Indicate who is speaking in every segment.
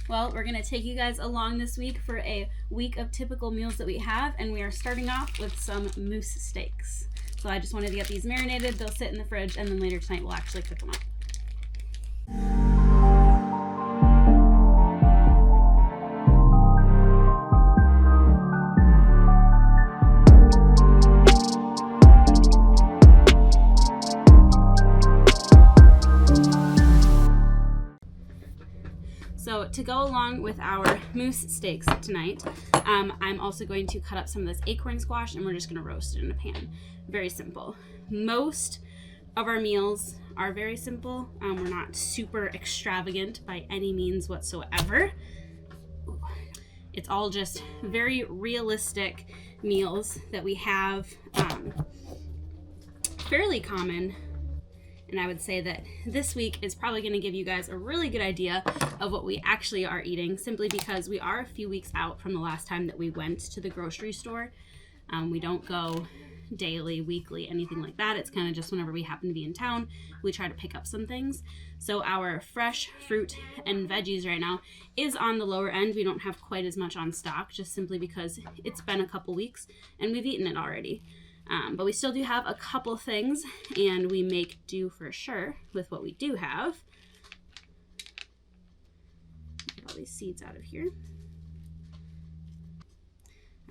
Speaker 1: Well, we're going to take you guys along this week for a week of typical meals that we have, and we are starting off with some moose steaks. So I just wanted to get these marinated. They'll sit in the fridge, and then later tonight we'll actually cook them up. So to go along with our moose steaks tonight, I'm also going to cut up some of this acorn squash, and we're just going to roast it in a pan. Very simple. Most of our meals are very simple. We're not super extravagant by any means whatsoever. It's all just very realistic meals that we have, fairly common. And I would say that this week is probably going to give you guys a really good idea of what we actually are eating, simply because we are a few weeks out from the last time that we went to the grocery store. We don't go daily, weekly, anything like that. It's kind of just whenever we happen to be in town, we try to pick up some things. So our fresh fruit and veggies right now is on the lower end. We don't have quite as much on stock, just simply because it's been a couple weeks and we've eaten it already. But we still do have a couple things, and we make do for sure with what we do have. Get all these seeds out of here.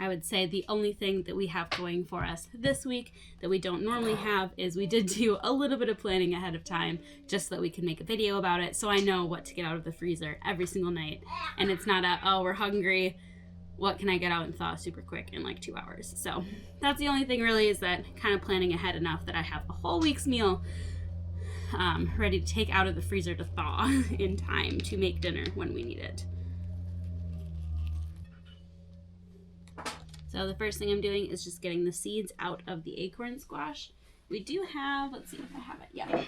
Speaker 1: I would say the only thing that we have going for us this week that we don't normally have is we did do a little bit of planning ahead of time just so that we could make a video about it, so I know what to get out of the freezer every single night. And it's not a, oh, we're hungry, what can I get out and thaw super quick in like 2 hours? So that's the only thing really, is that kind of planning ahead enough that I have a whole week's meal ready to take out of the freezer to thaw in time to make dinner when we need it. So the first thing I'm doing is just getting the seeds out of the acorn squash. We do have, let's see if I have it, yeah.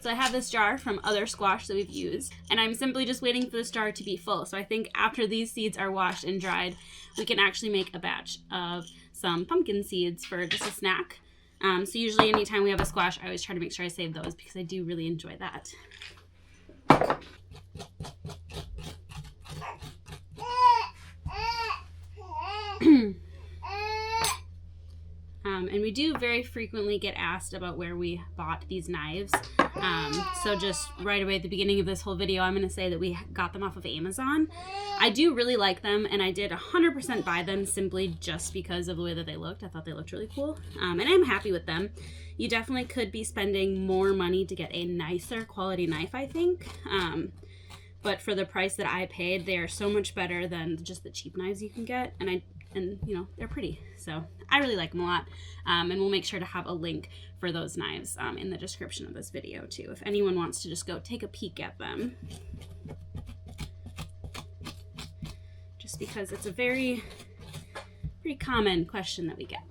Speaker 1: So I have this jar from other squash that we've used, and I'm simply just waiting for this jar to be full. So I think after these seeds are washed and dried, we can actually make a batch of some pumpkin seeds for just a snack. So usually anytime we have a squash, I always try to make sure I save those because I do really enjoy that. And we do very frequently get asked about where we bought these knives. So just right away at the beginning of this whole video, I'm going to say that we got them off of Amazon. I do really like them, and I did 100% buy them simply just because of the way that they looked. I thought they looked really cool, and I'm happy with them. You definitely could be spending more money to get a nicer quality knife, I think. But for the price that I paid, they are so much better than just the cheap knives you can get, and you know, they're pretty, so I really like them a lot. And we'll make sure to have a link for those knives in the description of this video too, if anyone wants to just go take a peek at them, just because it's a pretty common question that we get.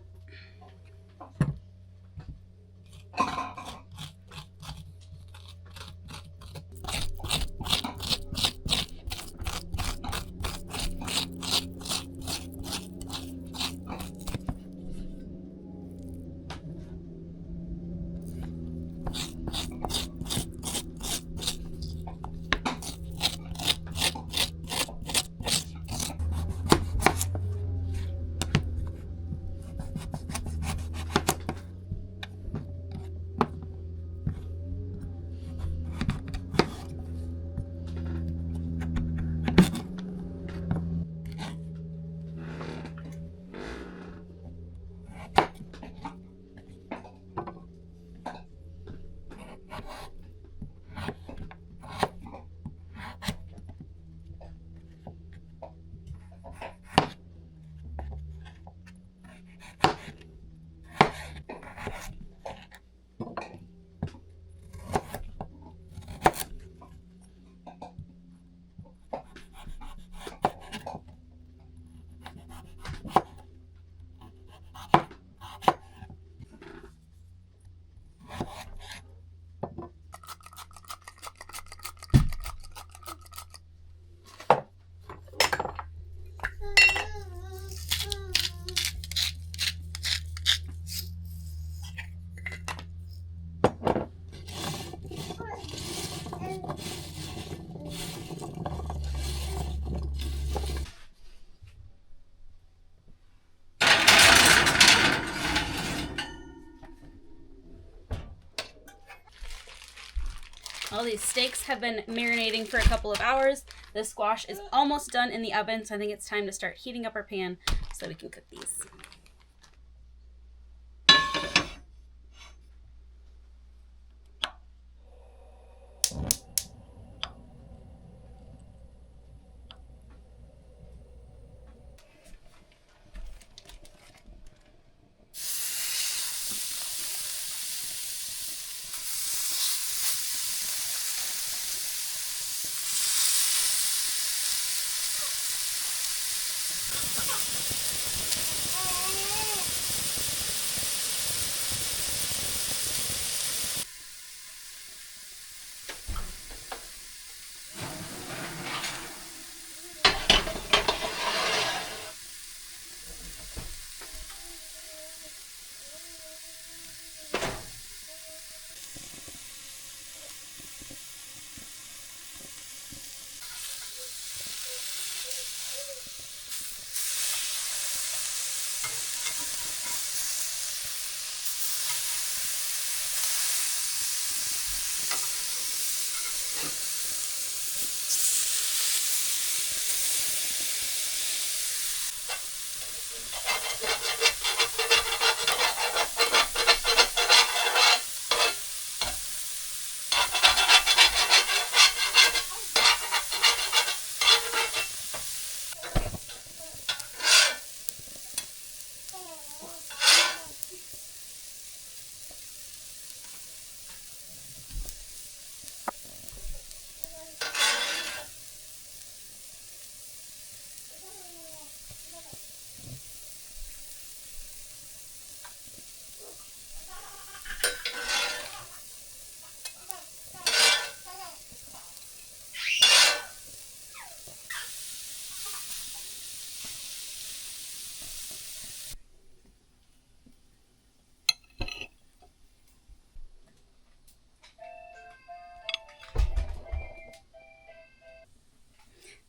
Speaker 1: All these steaks have been marinating for a couple of hours. The squash is almost done in the oven, so I think it's time to start heating up our pan so we can cook these.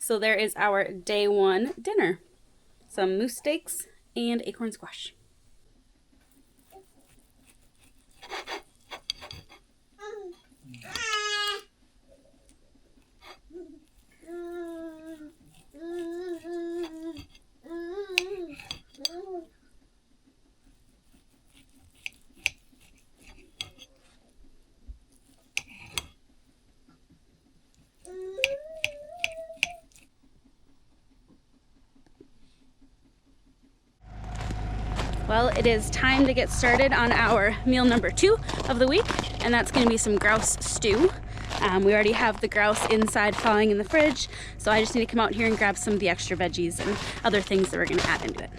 Speaker 1: So there is our day one dinner. Some moose steaks and acorn squash. Well, it is time to get started on our meal number 2 of the week, and that's going to be some grouse stew. We already have the grouse inside thawing in the fridge, so I just need to come out here and grab some of the extra veggies and other things that we're going to add into it.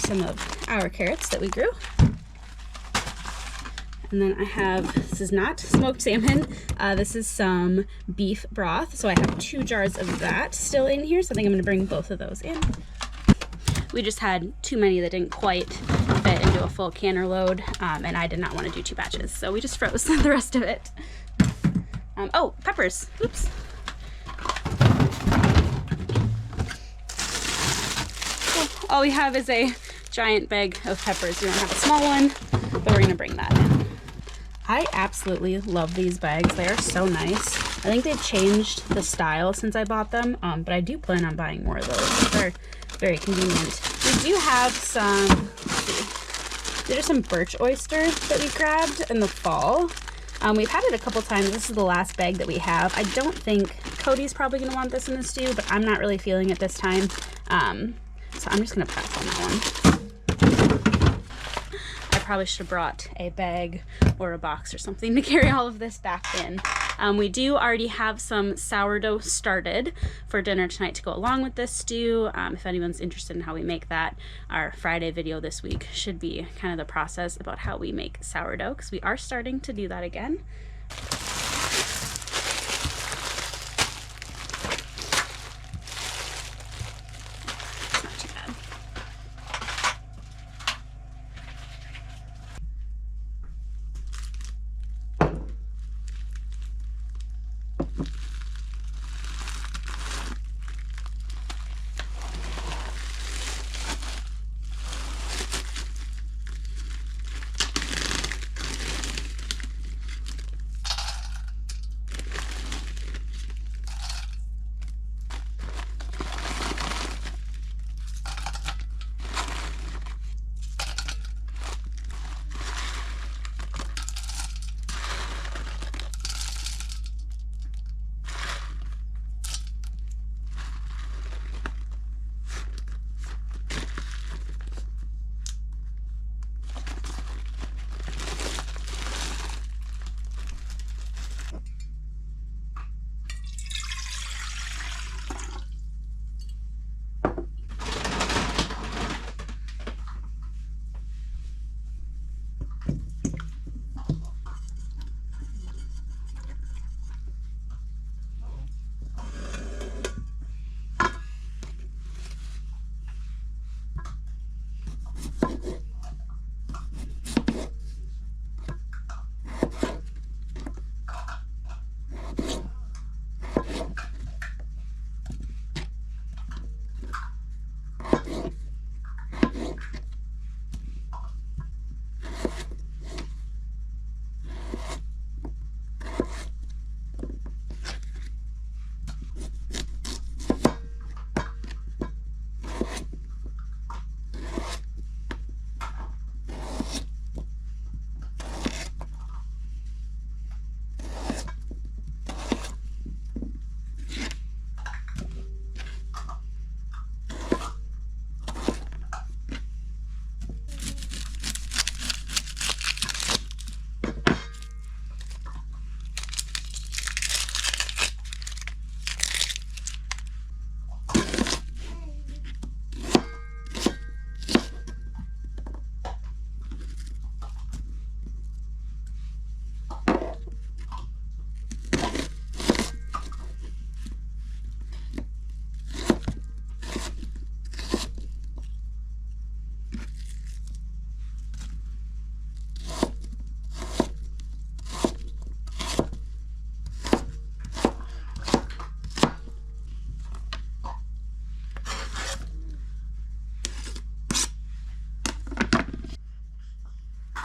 Speaker 1: Some of our carrots that we grew. And then I have, this is not smoked salmon, this is some beef broth. So I have 2 jars of that still in here. So I think I'm gonna bring both of those in. We just had too many that didn't quite fit into a full canner load, and I did not want to do 2 batches. So we just froze the rest of it. Oh, peppers, oops. So all we have is a giant bag of peppers. We don't have a small one, but we're gonna bring that in. I absolutely love these bags. They are so nice. I think they've changed the style since I bought them, but I do plan on buying more of those. They're very convenient. We do have some, let's see, there's some birch oyster that we grabbed in the fall. We've had it a couple times. This is the last bag that we have. I don't think Cody's probably gonna want this in the stew, but I'm not really feeling it this time. So I'm just gonna pass on that one. I probably should have brought a bag or a box or something to carry all of this back in. We do already have some sourdough started for dinner tonight to go along with this stew. If anyone's interested in how we make that, our Friday video this week should be kind of the process about how we make sourdough, because we are starting to do that again.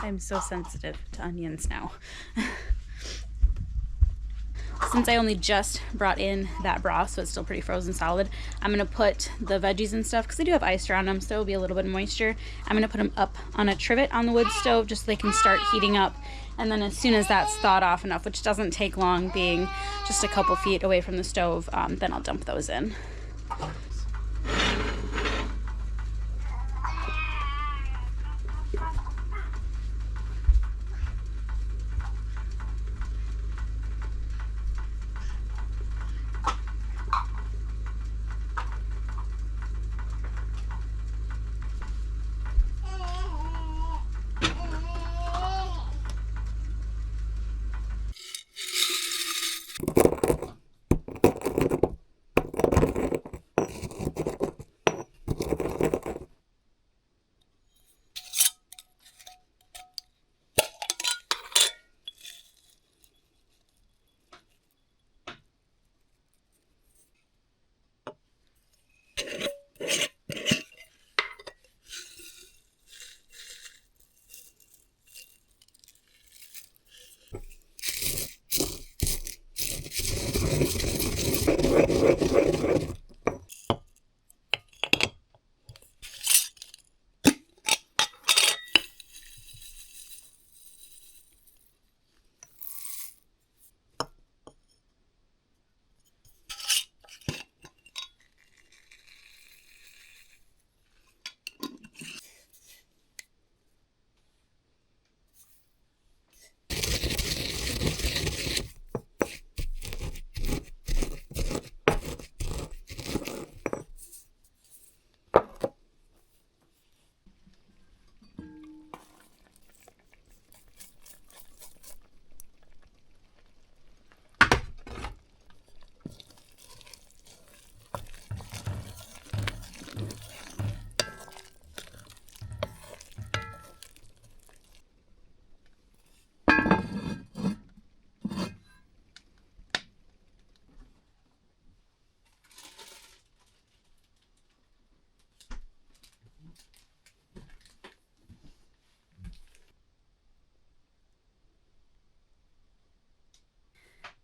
Speaker 1: I'm so sensitive to onions now. Since I only just brought in that broth, so it's still pretty frozen solid, I'm going to put the veggies and stuff, because they do have ice around them, so there will be a little bit of moisture. I'm going to put them up on a trivet on the wood stove just so they can start heating up. And then as soon as that's thawed off enough, which doesn't take long, being just a couple feet away from the stove, then I'll dump those in.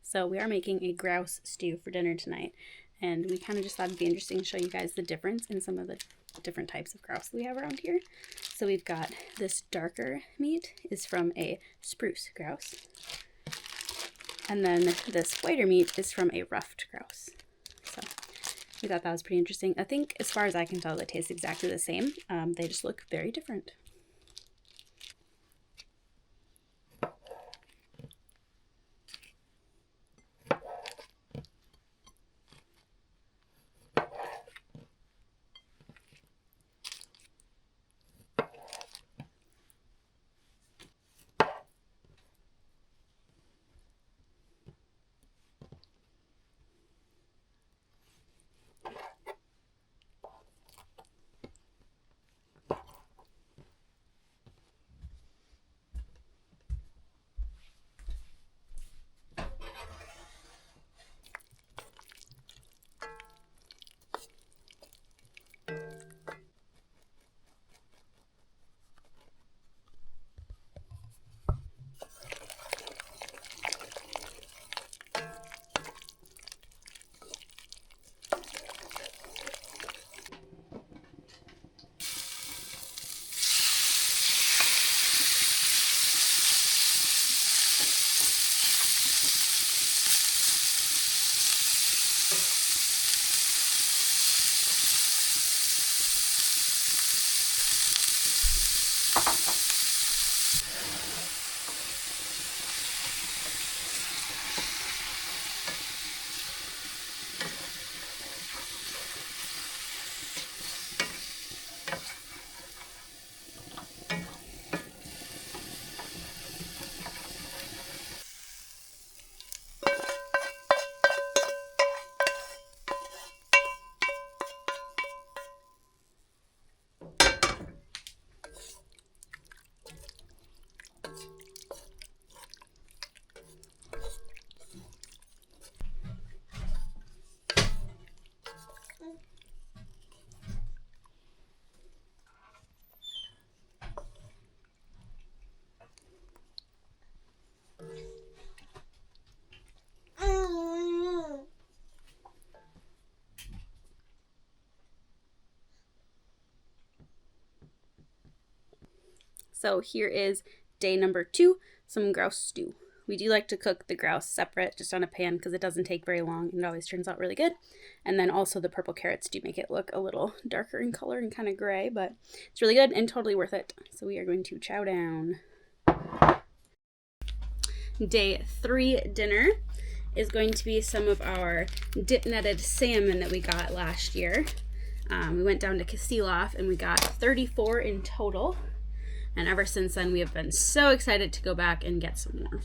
Speaker 1: So we are making a grouse stew for dinner tonight, and we kind of just thought it'd be interesting to show you guys the difference in some of the different types of grouse we have around here. So we've got this darker meat is from a spruce grouse, and then this whiter meat is from a ruffed grouse. So we thought that was pretty interesting. I think as far as I can tell, they taste exactly the same. They just look very different. So here is day number 2, some grouse stew. We do like to cook the grouse separate, just on a pan, because it doesn't take very long and it always turns out really good. And then also the purple carrots do make it look a little darker in color and kind of gray, but it's really good and totally worth it. So we are going to chow down. Day 3 dinner is going to be some of our dip netted salmon that we got last year. We went down to Casiloff and we got 34 in total. And ever since then, we have been so excited to go back and get some more.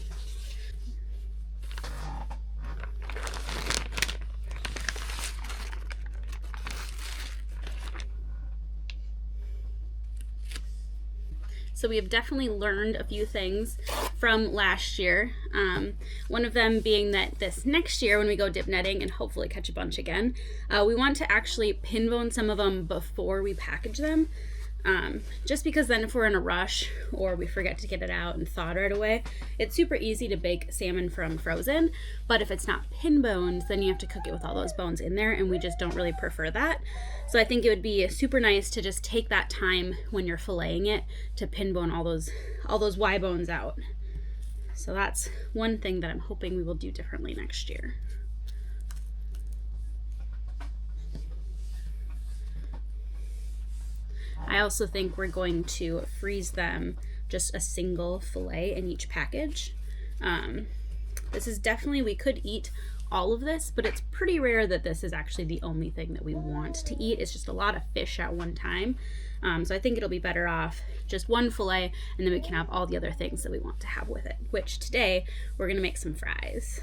Speaker 1: So we have definitely learned a few things from last year. One of them being that this next year when we go dip netting and hopefully catch a bunch again, we want to actually pin bone some of them before we package them. Just because then if we're in a rush or we forget to get it out and thaw it right away, it's super easy to bake salmon from frozen, but if it's not pin boned, then you have to cook it with all those bones in there, and we just don't really prefer that. So I think it would be super nice to just take that time when you're filleting it to pin bone all those Y bones out. So that's one thing that I'm hoping we will do differently next year. I also think we're going to freeze them just a single fillet in each package. This is definitely, we could eat all of this, but it's pretty rare that this is actually the only thing that we want to eat. It's just a lot of fish at one time. So I think it'll be better off just one fillet, and then we can have all the other things that we want to have with it, which today we're gonna make some fries.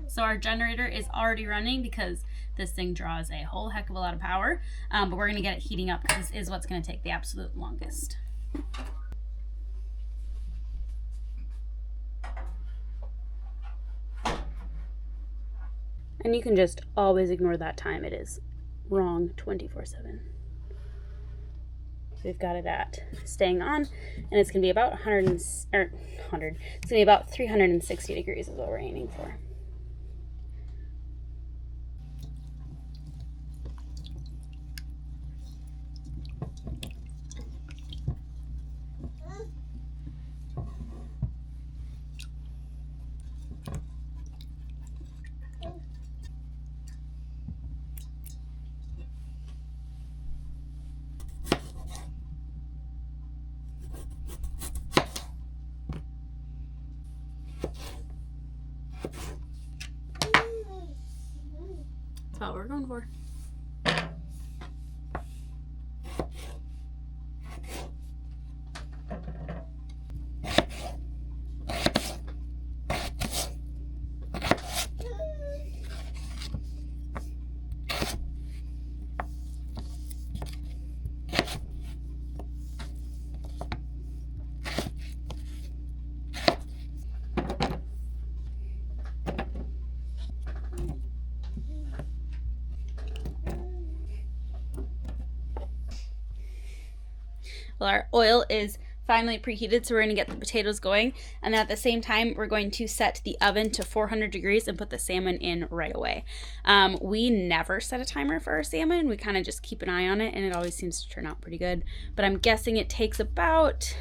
Speaker 1: So our generator is already running because this thing draws a whole heck of a lot of power, but we're gonna get it heating up because this is what's gonna take the absolute longest. And you can just always ignore that time. It is wrong 24/7. So we've got it at staying on, and it's gonna be about 100, it's gonna be about 360 degrees is what we're aiming for. That's what we're going for. Well, our oil is finally preheated, so we're going to get the potatoes going, and then at the same time we're going to set the oven to 400 degrees and put the salmon in right away. We never set a timer for our salmon. We kind of just keep an eye on it, and it always seems to turn out pretty good, but I'm guessing it takes about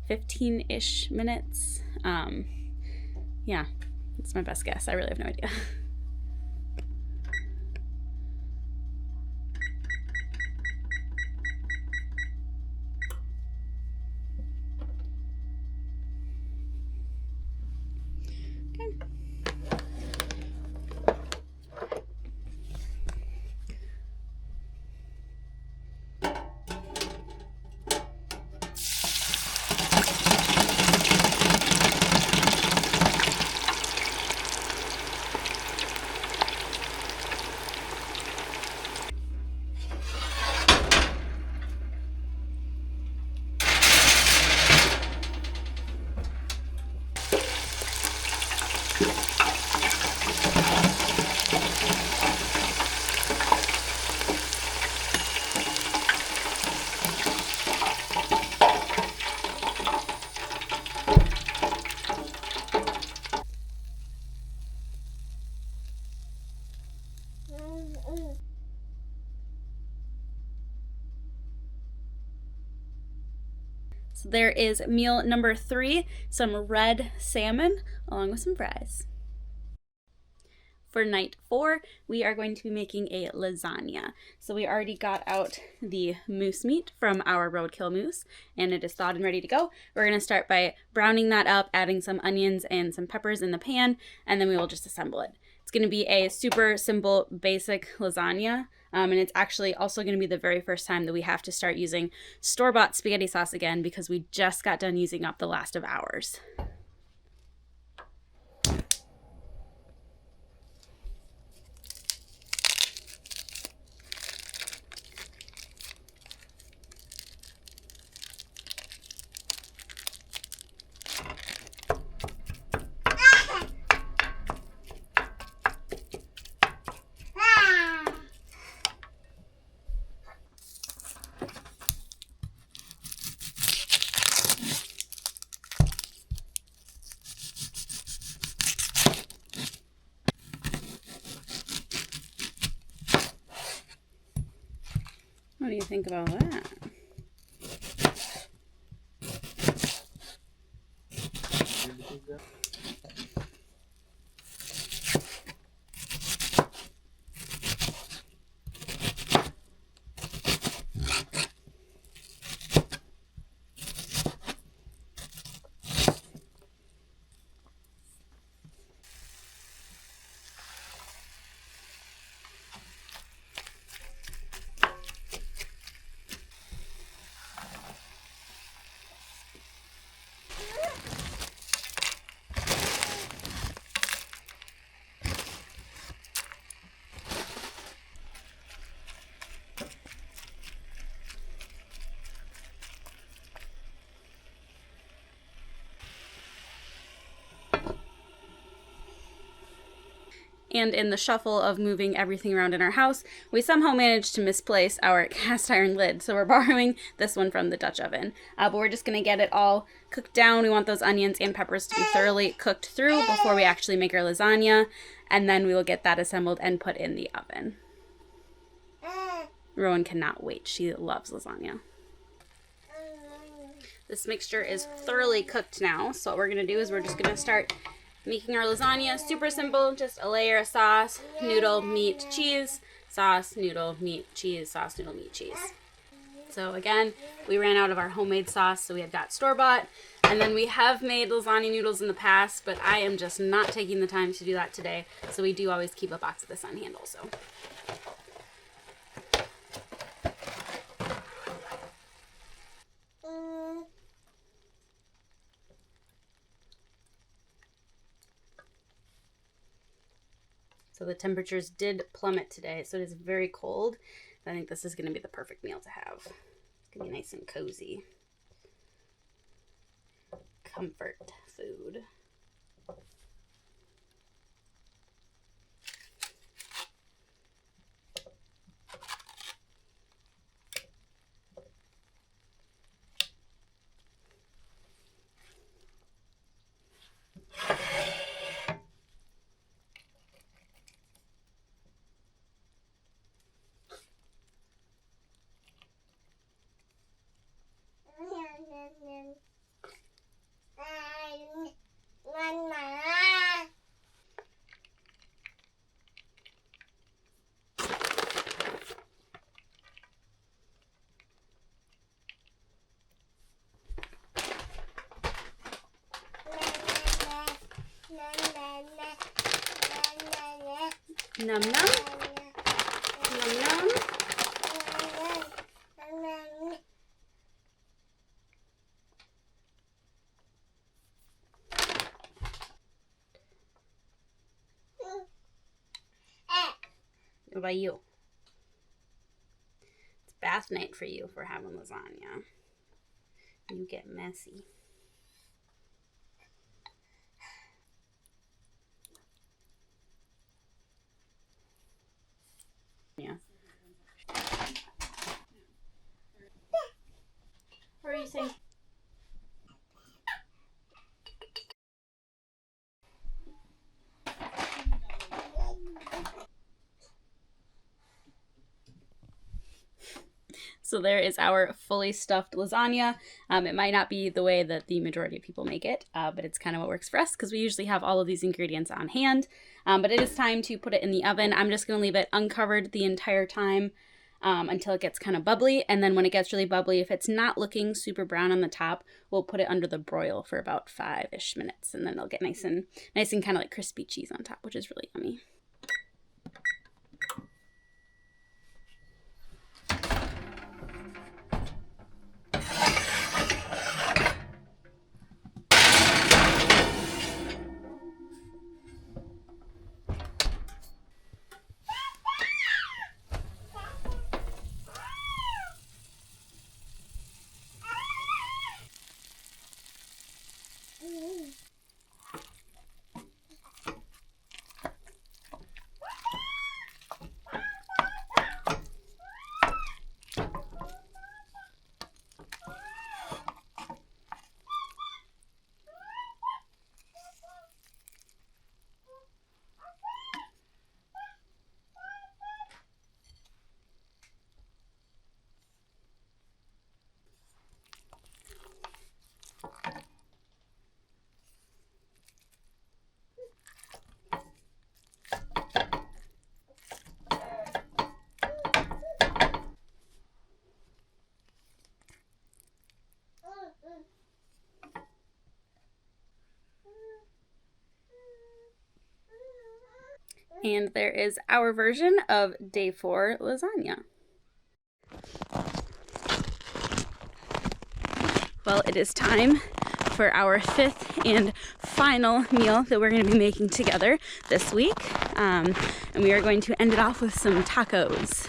Speaker 1: 15-ish minutes. Yeah, that's my best guess. I really have no idea. So there is meal number 3, some red salmon along with some fries. For night 4, we are going to be making a lasagna. So we already got out the moose meat from our roadkill moose, and it is thawed and ready to go. We're going to start by browning that up, adding some onions and some peppers in the pan, and then we will just assemble it. It's going to be a super simple, basic lasagna, and it's actually also going to be the very first time that we have to start using store-bought spaghetti sauce again because we just got done using up the last of ours. What do you think about that? And in the shuffle of moving everything around in our house, we somehow managed to misplace our cast iron lid. So we're borrowing this one from the Dutch oven. But we're just going to get it all cooked down. We want those onions and peppers to be thoroughly cooked through before we actually make our lasagna. And then we will get that assembled and put in the oven. Rowan cannot wait. She loves lasagna. This mixture is thoroughly cooked now. So what we're going to do is we're just going to start making our lasagna. Super simple, just a layer of sauce, noodle, meat, cheese, sauce, noodle, meat, cheese, sauce, noodle, meat, cheese. So again, we ran out of our homemade sauce, so we have got store-bought. And then we have made lasagna noodles in the past, but I am just not taking the time to do that today. So we do always keep a box of this on hand also. So the temperatures did plummet today, so it is very cold. I think this is going to be the perfect meal to have. It's going to be nice and cozy. Comfort food. Num num. Num num. What about you? It's bath night for you for having lasagna. You get messy. So there is our fully stuffed lasagna. It might not be the way that the majority of people make it, but it's kind of what works for us because we usually have all of these ingredients on hand. But it is time to put it in the oven. I'm just going to leave it uncovered the entire time until it gets kind of bubbly. And then when it gets really bubbly, if it's not looking super brown on the top, we'll put it under the broil for about 5-ish minutes. And then it'll get nice and kind of like crispy cheese on top, which is really yummy. And there is our version of day 4 lasagna. Well, it is time for our 5th and final meal that we're going to be making together this week. And we are going to end it off with some tacos.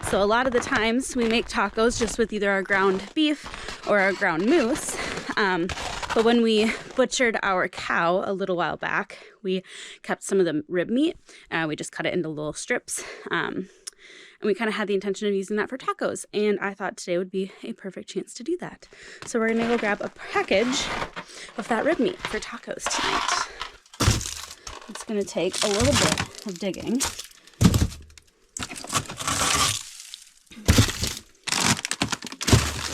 Speaker 1: So a lot of the times we make tacos just with either our ground beef or our ground moose. But when we butchered our cow a little while back, we kept some of the rib meat. We just cut it into little strips. And we kind of had the intention of using that for tacos. And I thought today would be a perfect chance to do that. So we're going to go grab a package of that rib meat for tacos tonight. It's going to take a little bit of digging.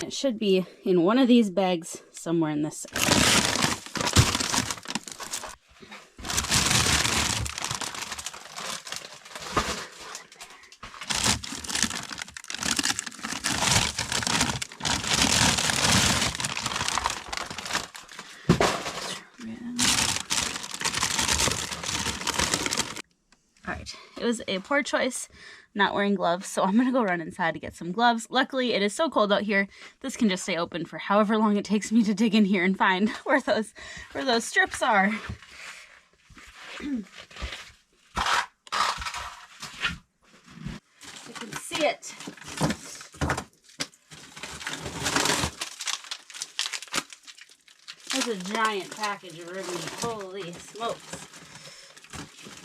Speaker 1: It should be in one of these bags somewhere in this section. Alright, it was a poor choice not wearing gloves, so I'm gonna go run inside to get some gloves. Luckily, it is so cold out here, this can just stay open for however long it takes me to dig in here and find where those strips are. You can see it. That's a giant package of rib meat. Holy smokes.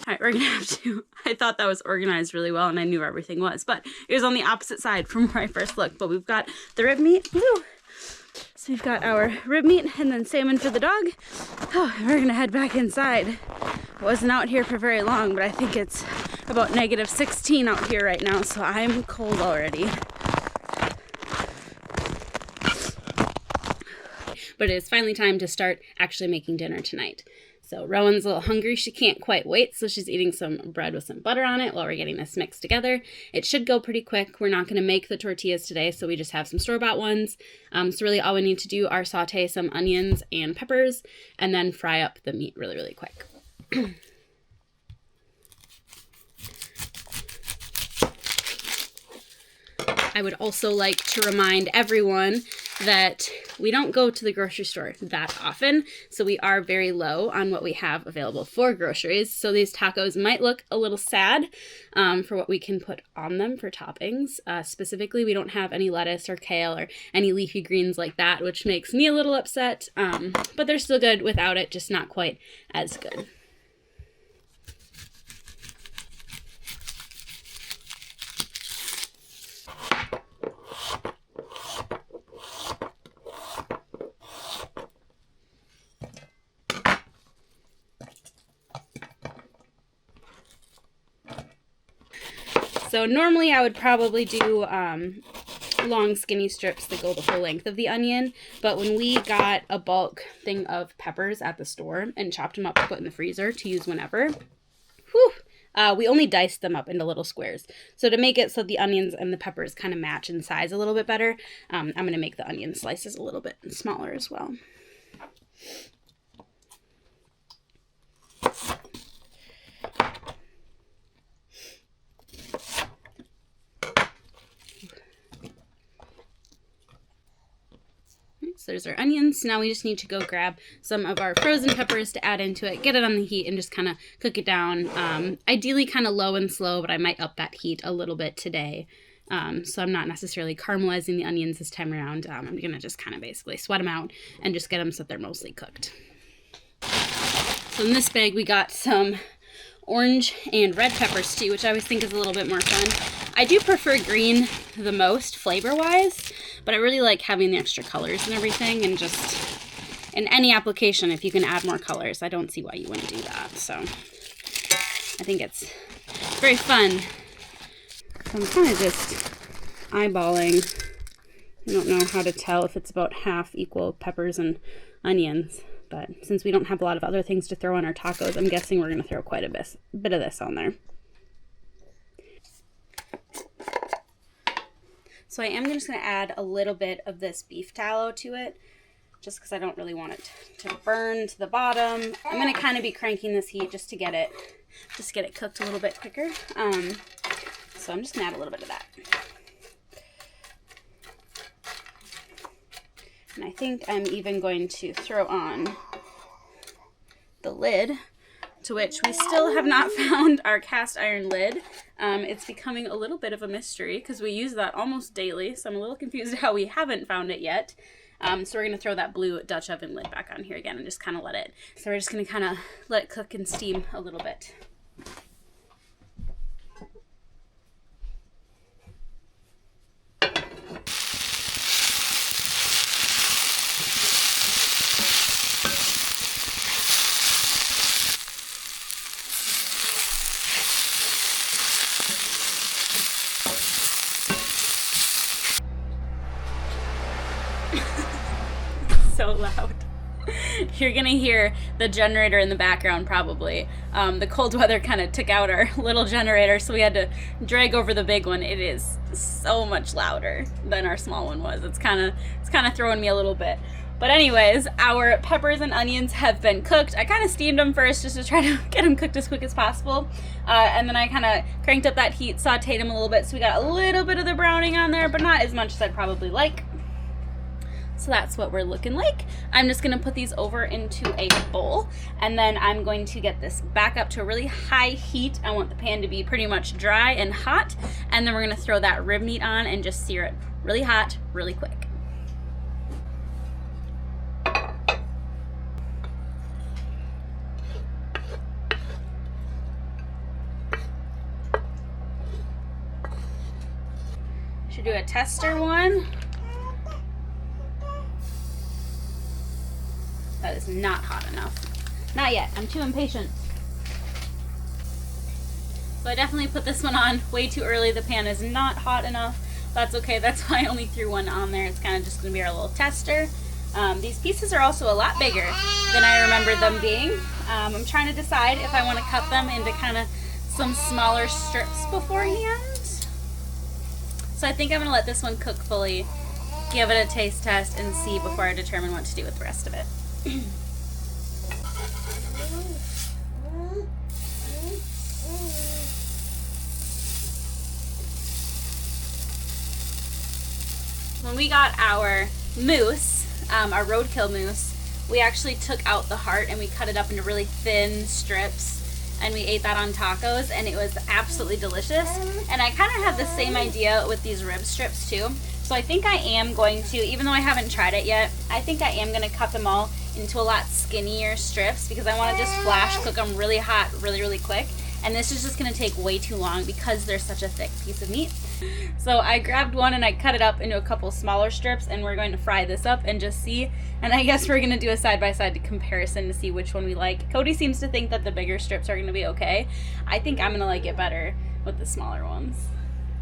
Speaker 1: Alright, we're gonna have to, I thought that was organized really well and I knew where everything was, but it was on the opposite side from where I first looked. But we've got the rib meat, woo! So we've got our rib meat and then salmon for the dog. Oh, we're gonna head back inside. I wasn't out here for very long, but I think it's about -16 out here right now, so I'm cold already. But it is finally time to start actually making dinner tonight. So Rowan's a little hungry. She can't quite wait, so she's eating some bread with some butter on it while we're getting this mixed together. It should go pretty quick. We're not going to make the tortillas today, so we just have some store-bought ones. So really all we need to do are saute some onions and peppers and then fry up the meat really, really quick. I would also like to remind everyone that we don't go to the grocery store that often, so we are very low on what we have available for groceries. So these tacos might look a little sad for what we can put on them for toppings. Specifically, we don't have any lettuce or kale or any leafy greens like that, which makes me a little upset, but they're still good without it, just not quite as good. So normally I would probably do long skinny strips that go the full length of the onion. But when we got a bulk thing of peppers at the store and chopped them up to put in the freezer to use whenever, we only diced them up into little squares. So to make it so the onions and the peppers kind of match in size a little bit better, I'm going to make the onion slices a little bit smaller as well. So there's our onions. Now we just need to go grab some of our frozen peppers to add into it, get it on the heat, and just kind of cook it down. Ideally kind of low and slow, but I might up that heat a little bit today. So I'm not necessarily caramelizing the onions this time around. I'm going to just kind of basically sweat them out and just get them so that they're mostly cooked. So in this bag we got some orange and red peppers too, which I always think is a little bit more fun. I do prefer green the most flavor-wise, but I really like having the extra colors and everything, and just in any application, if you can add more colors, I don't see why you wouldn't do that. So I think it's very fun. So I'm kind of just eyeballing. I don't know how to tell if it's about half equal peppers and onions, but since we don't have a lot of other things to throw on our tacos, I'm guessing we're going to throw quite a bit of this on there. So I am just going to add a little bit of this beef tallow to it, just because I don't really want it to burn to the bottom. I'm going to kind of be cranking this heat just to get it cooked a little bit quicker. So I'm just going to add a little bit of that. And I think I'm even going to throw on the lid, to which we still have not found our cast iron lid. It's becoming a little bit of a mystery because we use that almost daily, so I'm a little confused how we haven't found it yet. So we're going to throw that blue Dutch oven lid back on here again and just kind of let it. So we're just going to kind of let it cook and steam a little bit. So loud. You're gonna hear the generator in the background probably. The cold weather kind of took out our little generator, so we had to drag over the big one. It is so much louder than our small one was. It's kind of throwing me a little bit. But anyways, our peppers and onions have been cooked. I kind of steamed them first just to try to get them cooked as quick as possible. And then I kind of cranked up that heat, sauteed them a little bit, so we got a little bit of the browning on there, but not as much as I'd probably like. So that's what we're looking like. I'm just gonna put these over into a bowl, and then I'm going to get this back up to a really high heat. I want the pan to be pretty much dry and hot, and then we're gonna throw that rib meat on and just sear it really hot, really quick. Should do a tester one. That is not hot enough. Not yet. I'm too impatient. So I definitely put this one on way too early. The pan is not hot enough. That's okay. That's why I only threw one on there. It's kind of just going to be our little tester. These pieces are also a lot bigger than I remembered them being. I'm trying to decide if I want to cut them into kind of some smaller strips beforehand. So I think I'm going to let this one cook fully, give it a taste test, and see before I determine what to do with the rest of it. When we got our moose, our roadkill moose, we actually took out the heart and we cut it up into really thin strips, and we ate that on tacos, and it was absolutely delicious. And I kind of have the same idea with these rib strips too. So I think I am going to, even though I haven't tried it yet, I think I am going to cut them all into a lot skinnier strips because I want to just flash cook them really hot, really quick. And this is just going to take way too long because they're such a thick piece of meat. So I grabbed one and I cut it up into a couple smaller strips, and we're going to fry this up and just see. And I guess we're going to do a side-by-side comparison to see which one we like. Cody seems to think that the bigger strips are going to be okay. I think I'm going to like it better with the smaller ones.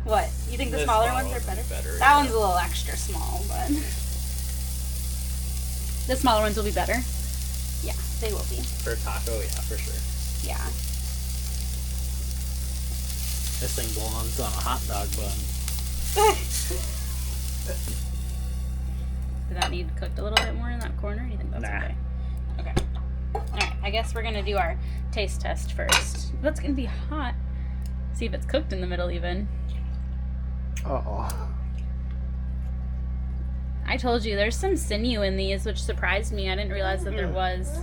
Speaker 1: What? You think the smaller ones are better? That one's a little extra small, but the smaller ones will be better. Yeah, they will be.
Speaker 2: For a taco, yeah, for sure.
Speaker 1: Yeah.
Speaker 2: This thing belongs on a hot dog bun.
Speaker 1: Did that need cooked a little bit more in that corner? Or do you think that's okay? Okay. Alright, I guess we're gonna do our taste test first. That's gonna be hot. See if it's cooked in the middle even.
Speaker 2: Uh-oh.
Speaker 1: I told you, there's some sinew in these, which surprised me. I didn't realize that there was.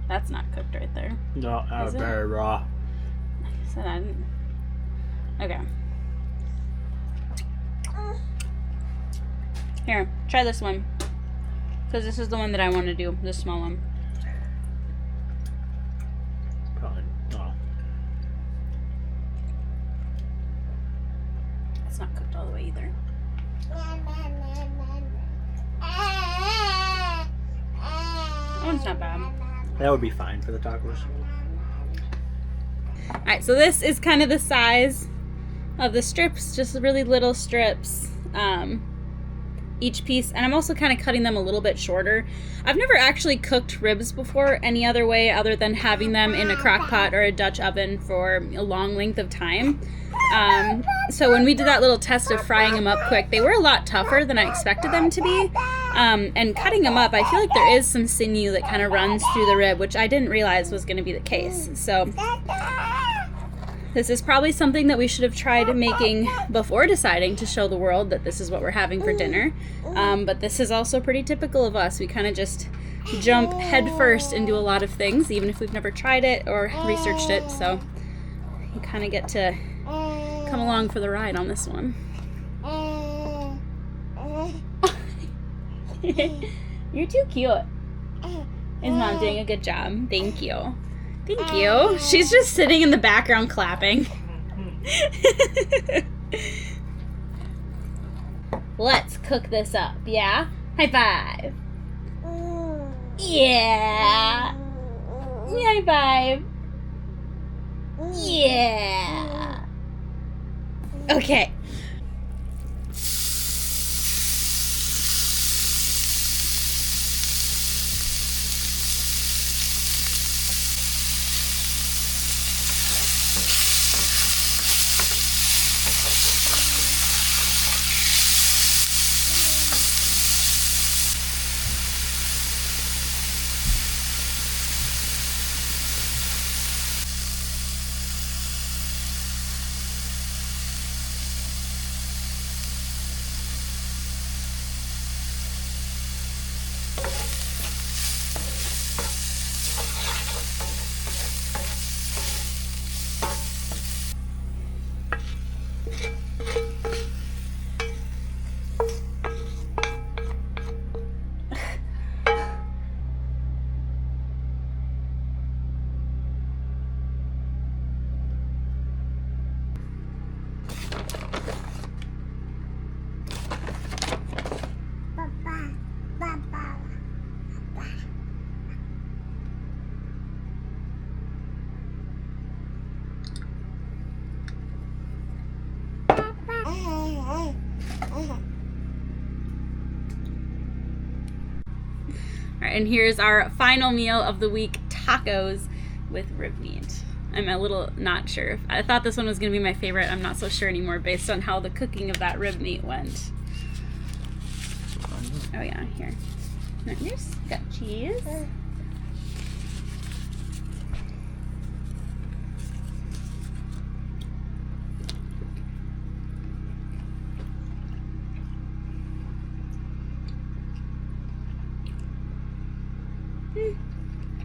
Speaker 1: That's not cooked right there.
Speaker 2: No, that was very raw.
Speaker 1: Like I said, I didn't. Okay. Here, try this one. Because this is the one that I want to do, the small one.
Speaker 2: Probably, no.
Speaker 1: It's not cooked all the way either. That one's not bad.
Speaker 2: That would be fine for the tacos.
Speaker 1: Alright, so this is kind of the size of the strips, just really little strips. Each piece, and I'm also kind of cutting them a little bit shorter. I've never actually cooked ribs before any other way other than having them in a crock pot or a Dutch oven for a long length of time. So when we did that little test of frying them up quick, they were a lot tougher than I expected them to be. And cutting them up, I feel like there is some sinew that kind of runs through the rib, which I didn't realize was going to be the case. So this is probably something that we should have tried making before deciding to show the world that this is what we're having for dinner. But this is also pretty typical of us. We kind of just jump head first into a lot of things, even if we've never tried it or researched it. So you kind of get to come along for the ride on this one. You're too cute. Is Mom doing a good job? Thank you. Thank you. She's just sitting in the background clapping. Let's cook this up, yeah? High five. Yeah. High five. Yeah. Okay. And here's our final meal of the week, tacos with rib meat. I'm a little not sure. I thought this one was going to be my favorite. I'm not so sure anymore based on how the cooking of that rib meat went. Oh yeah, here. Here's got cheese.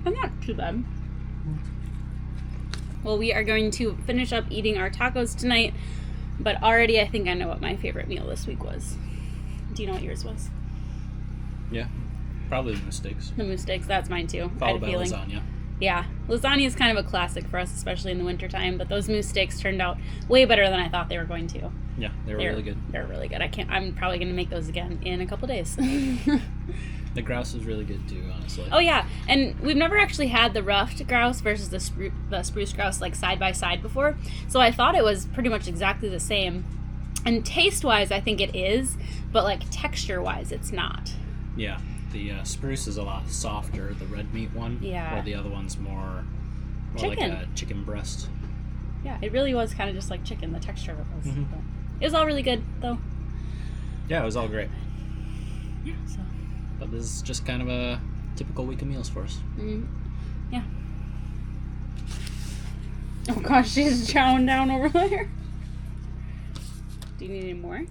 Speaker 1: I'm not too bad. Well, we are going to finish up eating our tacos tonight, but already I think I know what my favorite meal this week was. Do you know what yours was?
Speaker 2: Yeah, probably the moose steaks.
Speaker 1: The moose steaks, that's mine too.
Speaker 2: Followed by lasagna.
Speaker 1: Yeah, lasagna is kind of a classic for us, especially in the wintertime, but those moose steaks turned out way better than I thought they were going to.
Speaker 2: Yeah, they were really good.
Speaker 1: They're really good. I'm probably going to make those again in a couple days.
Speaker 2: The grouse is really good too, honestly.
Speaker 1: Oh yeah, and we've never actually had the ruffed grouse versus the spruce grouse like side by side before, so I thought it was pretty much exactly the same. And taste-wise, I think it is, but like texture-wise, it's not.
Speaker 2: Yeah, the spruce is a lot softer, the red meat one.
Speaker 1: Yeah.
Speaker 2: While the other one's more like a chicken breast.
Speaker 1: Yeah, it really was kind of just like chicken, the texture of it was.
Speaker 2: Mm-hmm.
Speaker 1: But it was all really good, though.
Speaker 2: Yeah, it was all great.
Speaker 1: Yeah, so.
Speaker 2: But this is just kind of a typical week of meals for us.
Speaker 1: Mm-hmm. Yeah. Oh gosh, she's chowing down over there. Do you need any more?